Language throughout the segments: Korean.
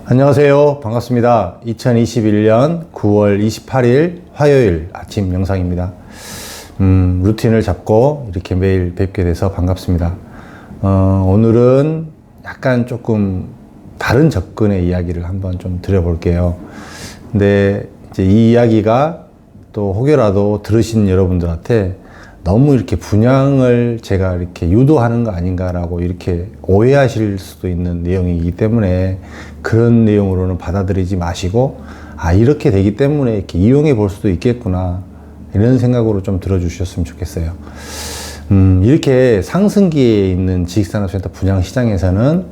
안녕하세요. 반갑습니다. 2021년 9월 28일 화요일 아침 영상입니다. 루틴을 잡고 이렇게 매일 뵙게 돼서 반갑습니다. 오늘은 약간 조금 다른 접근의 이야기를 한번 좀 드려볼게요. 근데 이제 이 이야기가 또 혹여라도 들으신 여러분들한테 너무 이렇게 분양을 제가 이렇게 유도하는 거 아닌가라고 이렇게 오해하실 수도 있는 내용이기 때문에 그런 내용으로는 받아들이지 마시고, 이렇게 되기 때문에 이렇게 이용해 볼 수도 있겠구나, 이런 생각으로 좀 들어주셨으면 좋겠어요. 이렇게 상승기에 있는 지식산업센터 분양 시장에서는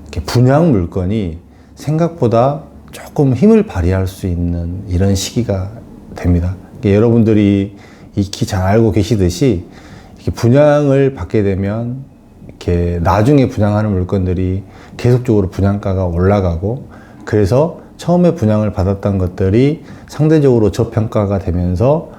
이렇게 분양 물건이 생각보다 조금 힘을 발휘할 수 있는 이런 시기가 됩니다. 여러분들이 익히 잘 알고 계시듯이 이렇게 분양을 받게 되면 이렇게 나중에 분양하는 물건들이 계속적으로 분양가가 올라가고, 그래서 처음에 분양을 받았던 것들이 상대적으로 저평가가 되면서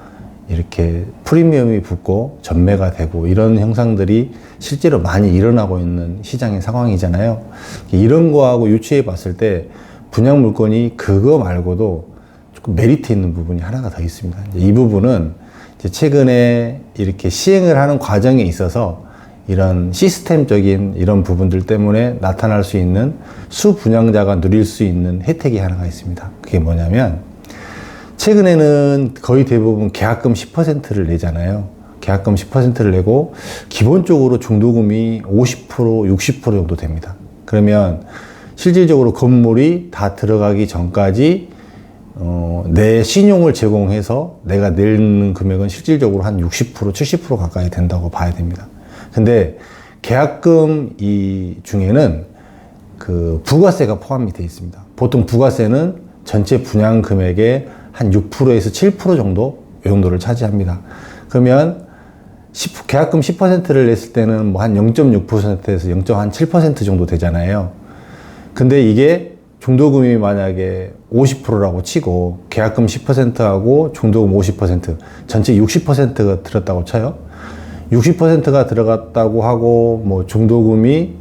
이렇게 프리미엄이 붙고 전매가 되고, 이런 현상들이 실제로 많이 일어나고 있는 시장의 상황이잖아요. 이런 거하고 유추해 봤을 때 분양 물건이 그거 말고도 조금 메리트 있는 부분이 하나가 더 있습니다. 이 부분은 최근에 이렇게 시행을 하는 과정에 있어서 이런 시스템적인 이런 부분들 때문에 나타날 수 있는 수분양자가 누릴 수 있는 혜택이 하나가 있습니다. 그게 뭐냐면, 최근에는 거의 대부분 계약금 10%를 내잖아요. 계약금 10%를 내고 기본적으로 중도금이 50%, 60% 정도 됩니다. 그러면 실질적으로 건물이 다 들어가기 전까지 내 신용을 제공해서 내가 내는 금액은 실질적으로 한 60%, 70% 가까이 된다고 봐야 됩니다. 근데 계약금 중에는 그 부가세가 포함이 되어 있습니다. 보통 부가세는 전체 분양 금액의 한 6%에서 7% 정도를 차지합니다. 그러면 계약금 10%를 냈을 때는 뭐 한 0.6%에서 0.7% 정도 되잖아요. 근데 이게 중도금이 만약에 50%라고 치고 계약금 10%하고 중도금 50%, 전체 60%가 들었다고 쳐요. 60%가 들어갔다고 하고, 뭐 중도금이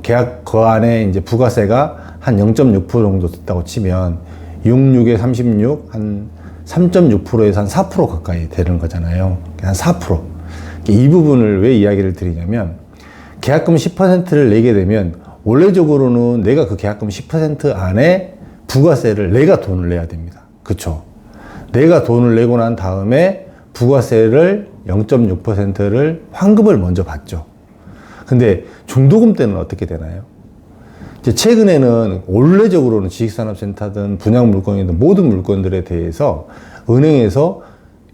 계약 그 안에 이제 부가세가 한 0.6% 정도 됐다고 치면 66에 36, 한 3.6%에서 한 4% 가까이 되는 거잖아요. 한 4%. 이 부분을 왜 이야기를 드리냐면, 계약금 10%를 내게 되면 원래적으로는 내가 그 계약금 10% 안에 부가세를 내가 돈을 내야 됩니다. 그쵸? 내가 돈을 내고 난 다음에 부가세를 0.6%를 환급을 먼저 받죠. 근데 중도금 때는 어떻게 되나요? 이제 최근에는 원래적으로는 지식산업센터든 분양 물건이든 모든 물건들에 대해서 은행에서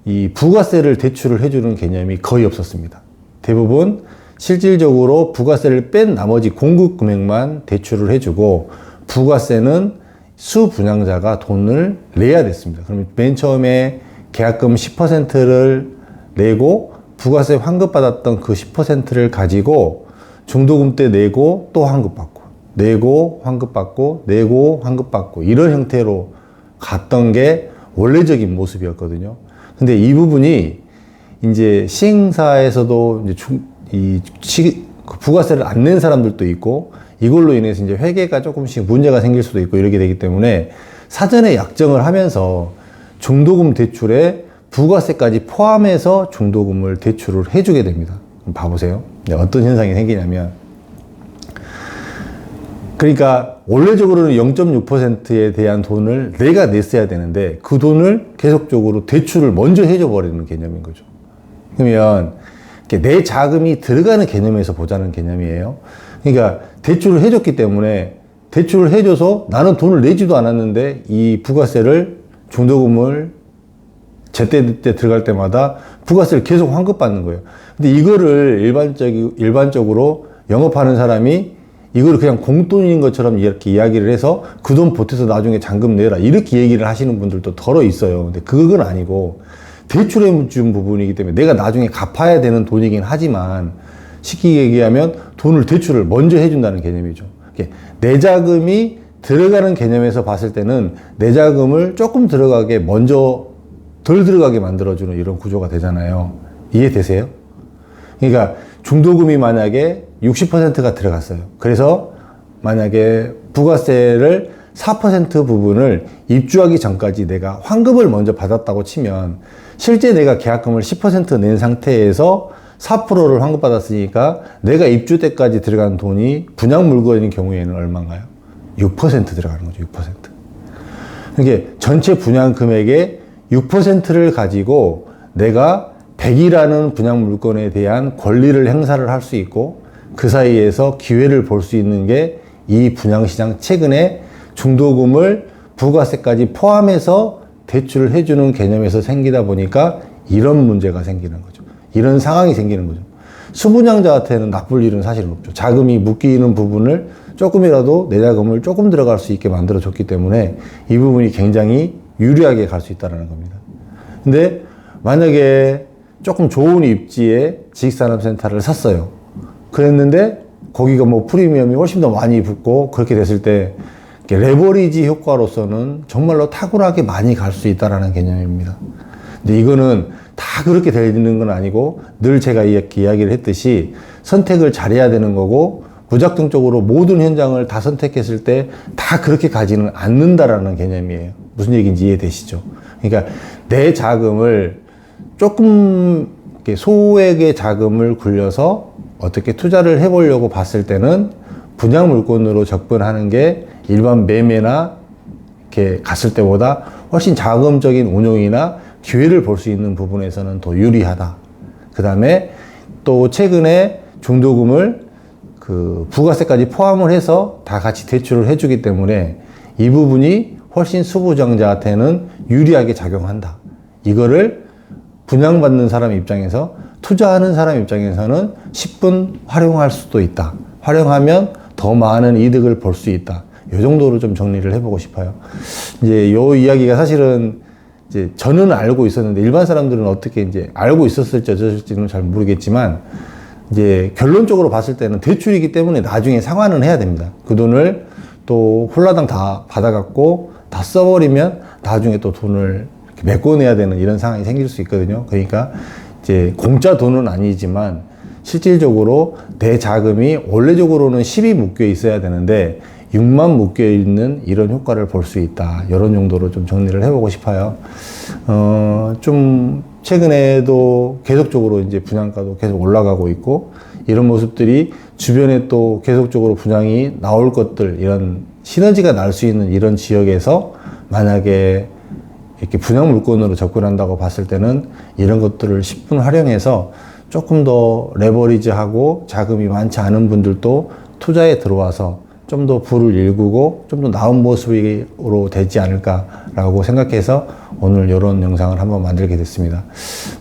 이 부가세를 대출을 해주는 개념이 거의 없었습니다. 대부분 실질적으로 부가세를 뺀 나머지 공급 금액만 대출을 해주고, 부가세는 수분양자가 돈을 내야 됐습니다. 그러면 맨 처음에 계약금 10%를 내고 부가세 환급받았던 그 10%를 가지고 중도금 때 내고 또 환급받고, 내고 환급받고, 내고 환급받고, 이런 형태로 갔던 게 원래적인 모습이었거든요. 근데 이 부분이 이제 시행사에서도 이제 부가세를 안 낸 사람들도 있고, 이걸로 인해서 이제 회계가 조금씩 문제가 생길 수도 있고, 이렇게 되기 때문에 사전에 약정을 하면서 중도금 대출에 부가세까지 포함해서 중도금을 대출을 해주게 됩니다. 그럼 봐보세요. 어떤 현상이 생기냐면, 그러니까 원래적으로는 0.6%에 대한 돈을 내가 냈어야 되는데 그 돈을 계속적으로 대출을 먼저 해줘 버리는 개념인 거죠. 그러면 내 자금이 들어가는 개념에서 보자는 개념이에요. 그러니까 대출을 해줬기 때문에, 대출을 해줘서 나는 돈을 내지도 않았는데 이 부가세를, 중도금을 제때 들어갈 때마다 부가세를 계속 환급받는 거예요. 근데 이거를 일반적으로 영업하는 사람이 이거를 그냥 공돈인 것처럼 이렇게 이야기를 해서 그 돈 보태서 나중에 잔금 내라, 이렇게 얘기를 하시는 분들도 덜어 있어요. 근데 그건 아니고, 대출해 준 부분이기 때문에 내가 나중에 갚아야 되는 돈이긴 하지만, 쉽게 얘기하면 돈을 대출을 먼저 해준다는 개념이죠. 내 자금이 들어가는 개념에서 봤을 때는 내 자금을 조금 들어가게 먼저 덜 들어가게 만들어주는 이런 구조가 되잖아요. 이해되세요? 그러니까 중도금이 만약에 60%가 들어갔어요. 그래서 만약에 부가세를 4% 부분을 입주하기 전까지 내가 환급을 먼저 받았다고 치면 실제 내가 계약금을 10% 낸 상태에서 4%를 환급받았으니까 내가 입주 때까지 들어간 돈이 분양 물건인 경우에는 얼마인가요? 6% 들어가는 거죠. 6%. 이게 전체 분양 금액의 6%를 가지고 내가 100이라는 분양 물건에 대한 권리를 행사를 할 수 있고 그 사이에서 기회를 볼 수 있는 게 이 분양시장 최근에 중도금을 부가세까지 포함해서 대출을 해주는 개념에서 생기다 보니까 이런 문제가 생기는 거죠. 이런 상황이 생기는 거죠. 수분양자한테는 나쁠 일은 사실은 없죠. 자금이 묶이는 부분을 조금이라도 내 자금을 조금 들어갈 수 있게 만들어줬기 때문에 이 부분이 굉장히 유리하게 갈 수 있다는 겁니다. 근데 만약에 조금 좋은 입지에 지식산업센터를 샀어요. 그랬는데 거기가 뭐 프리미엄이 훨씬 더 많이 붙고 그렇게 됐을 때 레버리지 효과로서는 정말로 탁월하게 많이 갈 수 있다는 개념입니다. 근데 이거는 다 그렇게 되는 건 아니고 늘 제가 이렇게 이야기를 했듯이 선택을 잘해야 되는 거고 무작정적으로 모든 현장을 다 선택했을 때 다 그렇게 가지는 않는다라는 개념이에요. 무슨 얘기인지 이해되시죠? 그러니까 내 자금을 조금 소액의 자금을 굴려서 어떻게 투자를 해보려고 봤을 때는 분양 물건으로 접근하는 게 일반 매매나 이렇게 갔을 때보다 훨씬 자금적인 운용이나 기회를 볼 수 있는 부분에서는 더 유리하다. 그 다음에 또 최근에 중도금을 그 부가세까지 포함을 해서 다 같이 대출을 해주기 때문에 이 부분이 훨씬 수부장자한테는 유리하게 작용한다. 이거를 분양받는 사람 입장에서 투자하는 사람 입장에서는 10분 활용할 수도 있다. 활용하면 더 많은 이득을 볼 수 있다. 이 정도로 좀 정리를 해보고 싶어요. 이제 요 이야기가 사실은 이제 저는 알고 있었는데 일반 사람들은 어떻게 이제 알고 있었을지 어쩔지는 잘 모르겠지만 이제 결론적으로 봤을 때는 대출이기 때문에 나중에 상환은 해야 됩니다. 그 돈을 또 홀라당 다 받아갖고 다 써버리면 나중에 또 돈을 메꿔내야 되는 이런 상황이 생길 수 있거든요. 그러니까 이제 공짜 돈은 아니지만 실질적으로 내 자금이 원래적으로는 10이 묶여 있어야 되는데 6만 묶여 있는 이런 효과를 볼 수 있다. 이런 정도로 좀 정리를 해보고 싶어요. 좀 최근에도 계속적으로 이제 분양가도 계속 올라가고 있고 이런 모습들이 주변에 또 계속적으로 분양이 나올 것들 이런 시너지가 날 수 있는 이런 지역에서 만약에 이렇게 분양 물건으로 접근한다고 봤을 때는 이런 것들을 10분 활용해서 조금 더 레버리지하고 자금이 많지 않은 분들도 투자에 들어와서 좀 더 부를 일구고 좀 더 나은 모습으로 되지 않을까라고 생각해서 오늘 이런 영상을 한번 만들게 됐습니다.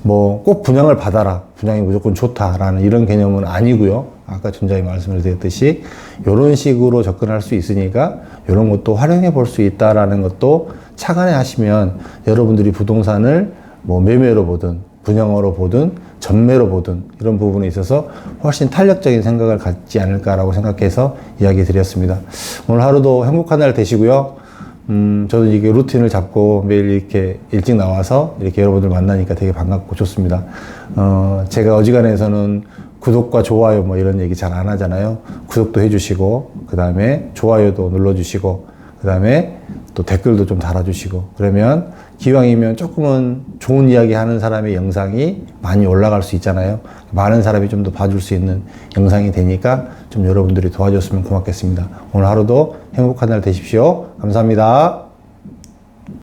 뭐 꼭 분양을 받아라, 분양이 무조건 좋다라는 이런 개념은 아니고요. 아까 전자에 말씀을 드렸듯이 이런 식으로 접근할 수 있으니까 이런 것도 활용해 볼 수 있다라는 것도 착안해 하시면 여러분들이 부동산을 뭐 매매로 보든 분양으로 보든 전매로 보든 이런 부분에 있어서 훨씬 탄력적인 생각을 갖지 않을까라고 생각해서 이야기 드렸습니다. 오늘 하루도 행복한 날 되시고요. 저도 이게 루틴을 잡고 매일 이렇게 일찍 나와서 이렇게 여러분들 만나니까 되게 반갑고 좋습니다. 제가 어지간해서는 구독과 좋아요 뭐 이런 얘기 잘 안 하잖아요. 구독도 해주시고, 그 다음에 좋아요도 눌러주시고, 그 다음에 또 댓글도 좀 달아주시고, 그러면 기왕이면 조금은 좋은 이야기 하는 사람의 영상이 많이 올라갈 수 있잖아요. 많은 사람이 좀 더 봐줄 수 있는 영상이 되니까 좀 여러분들이 도와줬으면 고맙겠습니다. 오늘 하루도 행복한 날 되십시오. 감사합니다.